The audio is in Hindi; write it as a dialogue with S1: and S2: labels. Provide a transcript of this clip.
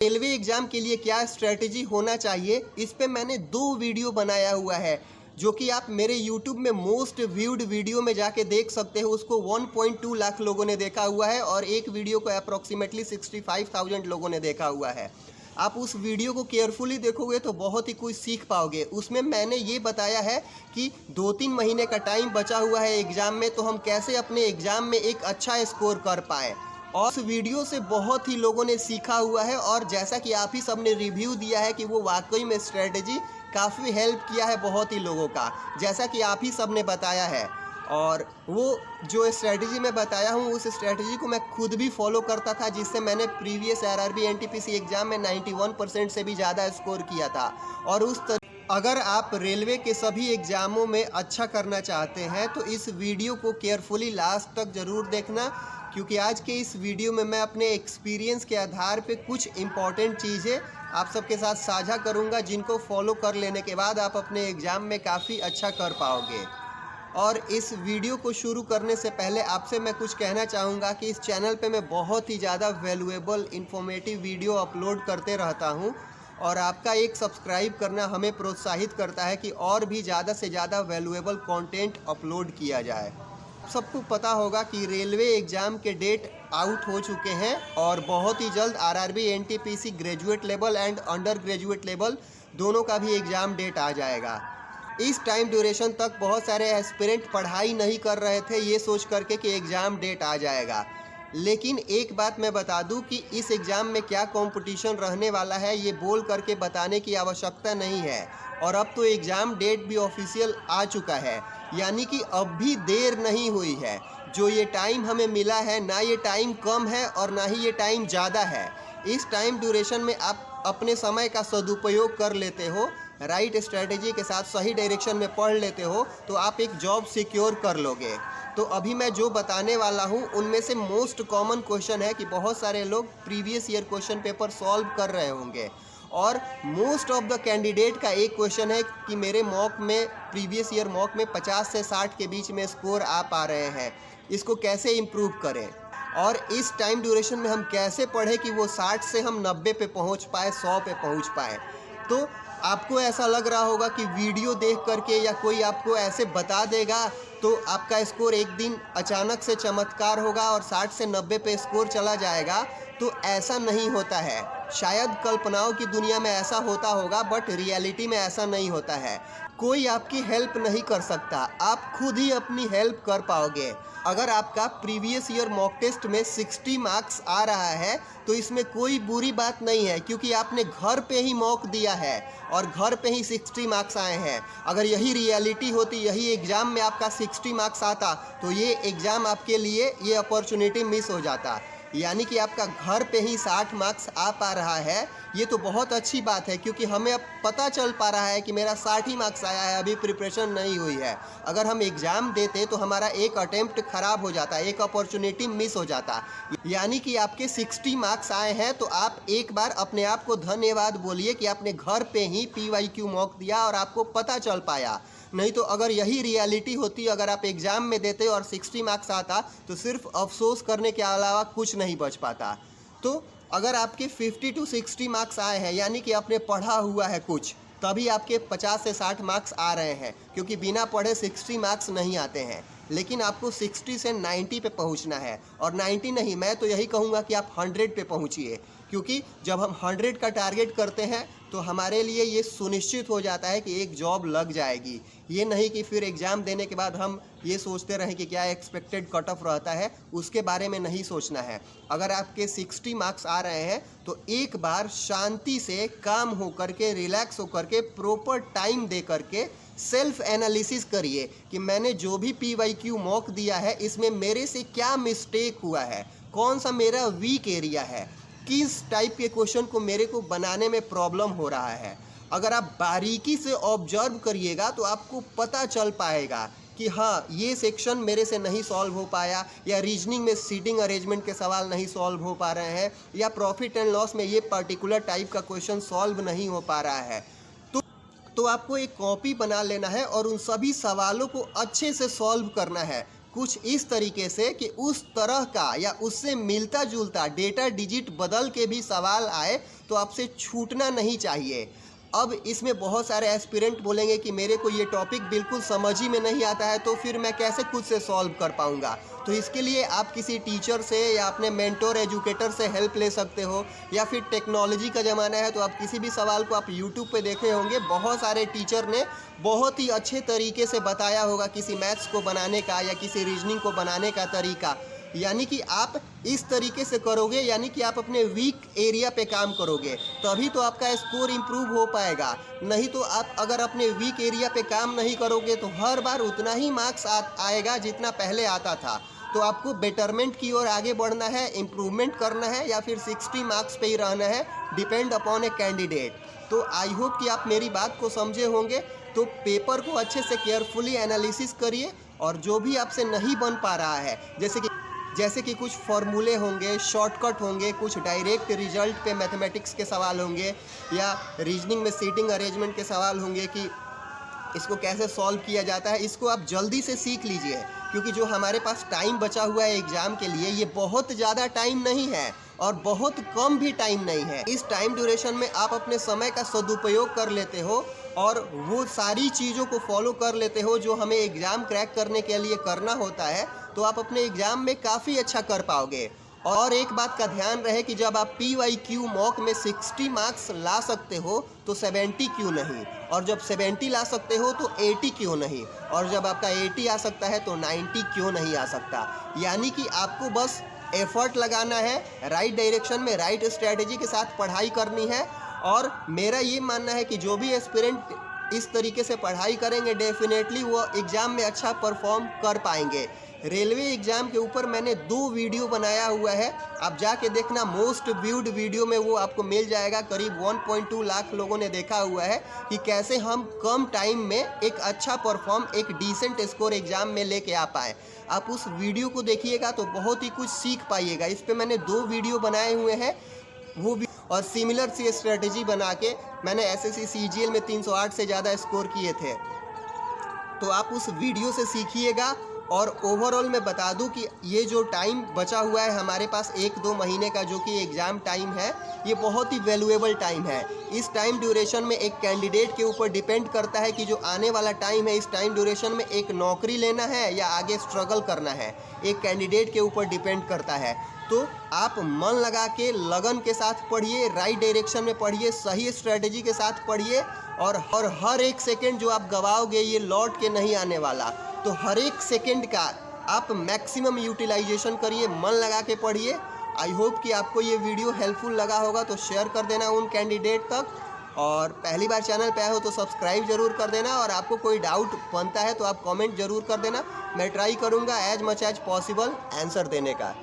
S1: रेलवे एग्ज़ाम के लिए क्या स्ट्रेटजी होना चाहिए, इस पे मैंने 2 वीडियो बनाया हुआ है, जो कि आप मेरे यूट्यूब में मोस्ट व्यूड वीडियो में जाके देख सकते हो। उसको 1.2 लाख लोगों ने देखा हुआ है और एक वीडियो को अप्रॉक्सीमेटली 65,000 लोगों ने देखा हुआ है। आप उस वीडियो को केयरफुली देखोगे तो बहुत ही कुछ सीख पाओगे। उसमें मैंने ये बताया है कि 2-3 महीने का टाइम बचा हुआ है एग्ज़ाम में, तो हम कैसे अपने एग्ज़ाम में एक अच्छा स्कोर कर पाएँ। और उस वीडियो से बहुत ही लोगों ने सीखा हुआ है, और जैसा कि आप ही सब ने रिव्यू दिया है कि वो वाकई में स्ट्रेटजी काफ़ी हेल्प किया है बहुत ही लोगों का, जैसा कि आप ही सब ने बताया है। और वो जो स्ट्रेटजी मैं बताया हूँ, उस स्ट्रेटजी को मैं खुद भी फॉलो करता था, जिससे मैंने प्रीवियस आरआरबी एनटीपीसी एग्ज़ाम में 91% से भी ज़्यादा स्कोर किया था। और अगर आप रेलवे के सभी एग्ज़ामों में अच्छा करना चाहते हैं तो इस वीडियो को केयरफुली लास्ट तक ज़रूर देखना, क्योंकि आज के इस वीडियो में मैं अपने एक्सपीरियंस के आधार पे कुछ इम्पॉर्टेंट चीज़ें आप सबके साथ साझा करूंगा, जिनको फॉलो कर लेने के बाद आप अपने एग्ज़ाम में काफ़ी अच्छा कर पाओगे। और इस वीडियो को शुरू करने से पहले आपसे मैं कुछ कहना चाहूँगा कि इस चैनल पे मैं बहुत ही ज़्यादा वैल्यूएबल इन्फॉर्मेटिव वीडियो अपलोड करते रहता हूँ, और आपका एक सब्सक्राइब करना हमें प्रोत्साहित करता है कि और भी ज़्यादा से ज़्यादा वैल्यूएबल कंटेंट अपलोड किया जाए। सबको पता होगा कि रेलवे एग्ज़ाम के डेट आउट हो चुके हैं, और बहुत ही जल्द RRB NTPC graduate level and under graduate level दोनों का भी एग्ज़ाम डेट आ जाएगा। इस टाइम ड्यूरेशन तक बहुत सारे एस्पिरेंट पढ़ाई नहीं कर रहे थे ये सोच करके कि एग्ज़ाम डेट आ जाएगा। लेकिन एक बात मैं बता दूं कि इस एग्ज़ाम में क्या कंपटीशन रहने वाला है ये बोल करके बताने की आवश्यकता नहीं है। और अब तो एग्ज़ाम डेट भी ऑफिशियल आ चुका है, यानी कि अब भी देर नहीं हुई है। जो ये टाइम हमें मिला है, ना ये टाइम कम है और ना ही ये टाइम ज़्यादा है। इस टाइम ड्यूरेशन में आप अपने समय का सदुपयोग कर लेते हो, राइट स्ट्रेटेजी के साथ सही डायरेक्शन में पढ़ लेते हो, तो आप एक जॉब सिक्योर कर लोगे। तो अभी मैं जो बताने वाला हूँ उनमें से मोस्ट कॉमन क्वेश्चन है कि बहुत सारे लोग previous year question paper solve कर रहे होंगे, और मोस्ट ऑफ द कैंडिडेट का एक क्वेश्चन है कि मेरे मॉक में प्रीवियस ईयर मॉक में 50 से 60 के बीच में स्कोर आ पा रहे हैं, इसको कैसे इम्प्रूव करें, और इस टाइम ड्यूरेशन में हम कैसे पढ़ें कि वो 60 से हम 90 पे पहुंच पाए, 100 पे पहुंच पाए। तो आपको ऐसा लग रहा होगा कि वीडियो देख करके या कोई आपको ऐसे बता देगा तो आपका स्कोर एक दिन अचानक से चमत्कार होगा और 60 से 90 पे स्कोर चला जाएगा। तो ऐसा नहीं होता है। शायद कल्पनाओं की दुनिया में ऐसा होता होगा, बट रियलिटी में ऐसा नहीं होता है। कोई आपकी हेल्प नहीं कर सकता, आप खुद ही अपनी हेल्प कर पाओगे। अगर आपका प्रीवियस ईयर मॉक टेस्ट में 60 मार्क्स आ रहा है तो इसमें कोई बुरी बात नहीं है, क्योंकि आपने घर पे ही मॉक दिया है और घर पे ही 60 मार्क्स आए हैं। अगर यही रियलिटी होती, यही एग्ज़ाम में आपका 60 मार्क्स आता, तो ये एग्ज़ाम आपके लिए, ये अपॉर्चुनिटी मिस हो जाता। यानी कि आपका घर पे ही 60 मार्क्स आ पा रहा है, ये तो बहुत अच्छी बात है, क्योंकि हमें अब पता चल पा रहा है कि मेरा 60 ही मार्क्स आया है, अभी प्रिपरेशन नहीं हुई है। अगर हम एग्ज़ाम देते तो हमारा एक अटेम्प्ट ख़राब हो जाता, एक अपॉर्चुनिटी मिस हो जाता। यानी कि आपके 60 मार्क्स आए हैं तो आप एक बार अपने आप को धन्यवाद बोलिए कि आपने घर पे ही PYQ मॉक दिया और आपको पता चल पाया। नहीं तो अगर यही रियलिटी होती, अगर आप एग्ज़ाम में देते और 60 मार्क्स आता, तो सिर्फ अफसोस करने के अलावा कुछ नहीं बच पाता। तो अगर आपके 50 to 60 मार्क्स आए हैं, यानी कि आपने पढ़ा हुआ है कुछ, तभी आपके 50 से 60 मार्क्स आ रहे हैं, क्योंकि बिना पढ़े 60 मार्क्स नहीं आते हैं। लेकिन आपको 60 से 90 पे पहुंचना है, और 90 नहीं, मैं तो यही कहूँगा कि आप 100 पे पहुँचिए, क्योंकि जब हम 100 का टारगेट करते हैं तो हमारे लिए ये सुनिश्चित हो जाता है कि एक जॉब लग जाएगी। ये नहीं कि फिर एग्ज़ाम देने के बाद हम ये सोचते रहें कि क्या एक्सपेक्टेड कट ऑफ रहता है, उसके बारे में नहीं सोचना है। अगर आपके 60 मार्क्स आ रहे हैं तो एक बार शांति से काम हो करके, रिलैक्स हो करके, प्रॉपर टाइम दे करके सेल्फ एनालिसिस करिए कि मैंने जो भी PYQ मॉक दिया है इसमें मेरे से क्या मिस्टेक हुआ है, कौन सा मेरा वीक एरिया है, किस टाइप के क्वेश्चन को मेरे को बनाने में प्रॉब्लम हो रहा है। अगर आप बारीकी से ऑब्जर्व करिएगा तो आपको पता चल पाएगा कि हाँ, ये सेक्शन मेरे से नहीं सॉल्व हो पाया, या रीजनिंग में सीटिंग अरेंजमेंट के सवाल नहीं सॉल्व हो पा रहे हैं, या प्रॉफिट एंड लॉस में ये पर्टिकुलर टाइप का क्वेश्चन सॉल्व नहीं हो पा रहा है। तो आपको एक कॉपी बना लेना है और उन सभी सवालों को अच्छे से सॉल्व करना है। कुछ इस तरीके से कि उस तरह का या उससे मिलता जुलता डेटा डिजिट बदल के भी सवाल आए तो आपसे छूटना नहीं चाहिए। अब इसमें बहुत सारे एस्पिरेंट बोलेंगे कि मेरे को ये टॉपिक बिल्कुल समझ ही में नहीं आता है, तो फिर मैं कैसे खुद से सॉल्व कर पाऊँगा। तो इसके लिए आप किसी टीचर से या अपने मेंटोर एजुकेटर से हेल्प ले सकते हो, या फिर टेक्नोलॉजी का ज़माना है तो आप किसी भी सवाल को आप यूट्यूब पे देखे होंगे, बहुत सारे टीचर ने बहुत ही अच्छे तरीके से बताया होगा किसी मैथ्स को बनाने का या किसी रीजनिंग को बनाने का तरीका। यानी कि आप इस तरीके से करोगे, यानी कि आप अपने वीक एरिया पे काम करोगे, तभी तो आपका स्कोर इम्प्रूव हो पाएगा। नहीं तो आप अगर अपने वीक एरिया पे काम नहीं करोगे तो हर बार उतना ही मार्क्स आएगा जितना पहले आता था। तो आपको बेटरमेंट की ओर आगे बढ़ना है, इम्प्रूवमेंट करना है, या फिर 60 मार्क्स पे ही रहना है, डिपेंड अपॉन ए कैंडिडेट। तो आई होप कि आप मेरी बात को समझे होंगे। तो पेपर को अच्छे से केयरफुली एनालिसिस करिए, और जो भी आपसे नहीं बन पा रहा है, जैसे कि कुछ फॉर्मूले होंगे, शॉर्टकट होंगे, कुछ डायरेक्ट रिजल्ट पे मैथमेटिक्स के सवाल होंगे, या रीजनिंग में सीटिंग अरेंजमेंट के सवाल होंगे कि इसको कैसे सॉल्व किया जाता है, इसको आप जल्दी से सीख लीजिए। क्योंकि जो हमारे पास टाइम बचा हुआ है एग्ज़ाम के लिए, ये बहुत ज़्यादा टाइम नहीं है और बहुत कम भी टाइम नहीं है। इस टाइम ड्यूरेशन में आप अपने समय का सदुपयोग कर लेते हो और वो सारी चीज़ों को फॉलो कर लेते हो जो हमें एग्ज़ाम क्रैक करने के लिए करना होता है, तो आप अपने एग्ज़ाम में काफ़ी अच्छा कर पाओगे। और एक बात का ध्यान रहे कि जब आप PYQ मॉक में 60 मार्क्स ला सकते हो तो 70 क्यों नहीं, और जब 70 ला सकते हो तो 80 क्यों नहीं, और जब आपका 80 आ सकता है तो 90 क्यों नहीं आ सकता। यानी कि आपको बस एफर्ट लगाना है, राइट डायरेक्शन में राइट स्ट्रेटजी के साथ पढ़ाई करनी है। और मेरा ये मानना है कि जो भी एस्पिरेंट इस तरीके से पढ़ाई करेंगे, डेफिनेटली वो एग्ज़ाम में अच्छा परफॉर्म कर पाएंगे। रेलवे एग्ज़ाम के ऊपर मैंने 2 वीडियो बनाया हुआ है, आप जाके देखना, मोस्ट व्यूड वीडियो में वो आपको मिल जाएगा। करीब 1.2 लाख लोगों ने देखा हुआ है कि कैसे हम कम टाइम में एक अच्छा परफॉर्म, एक डिसेंट स्कोर एग्ज़ाम में लेके आ पाए। आप उस वीडियो को देखिएगा तो बहुत ही कुछ सीख पाइएगा। इस पर मैंने 2 वीडियो बनाए हुए हैं, वो भी, और सिमिलर सी स्ट्रेटजी बना के मैंने SSC CGL में 308 से ज़्यादा स्कोर किए थे। तो आप उस वीडियो से सीखिएगा। और ओवरऑल मैं बता दूं कि ये जो टाइम बचा हुआ है हमारे पास 1-2 महीने का, जो कि एग्ज़ाम टाइम है, ये बहुत ही वैल्यूएबल टाइम है। इस टाइम ड्यूरेशन में एक कैंडिडेट के ऊपर डिपेंड करता है कि जो आने वाला टाइम है, इस टाइम ड्यूरेशन में एक नौकरी लेना है या आगे स्ट्रगल करना है, एक कैंडिडेट के ऊपर डिपेंड करता है। तो आप मन लगा के लगन के साथ पढ़िए, राइट डायरेक्शन में पढ़िए, सही स्ट्रेटजी के साथ पढ़िए, और हर एक सेकेंड जो आप गवाओगे ये लौट के नहीं आने वाला। तो हर एक सेकेंड का आप मैक्सिमम यूटिलाइजेशन करिए, मन लगा के पढ़िए। आई होप कि आपको ये वीडियो हेल्पफुल लगा होगा, तो शेयर कर देना उन कैंडिडेट तक, और पहली बार चैनल पे आए हो तो सब्सक्राइब जरूर कर देना। और आपको कोई डाउट बनता है तो आप कमेंट जरूर कर देना, मैं ट्राई करूँगा as much as possible answer देने का।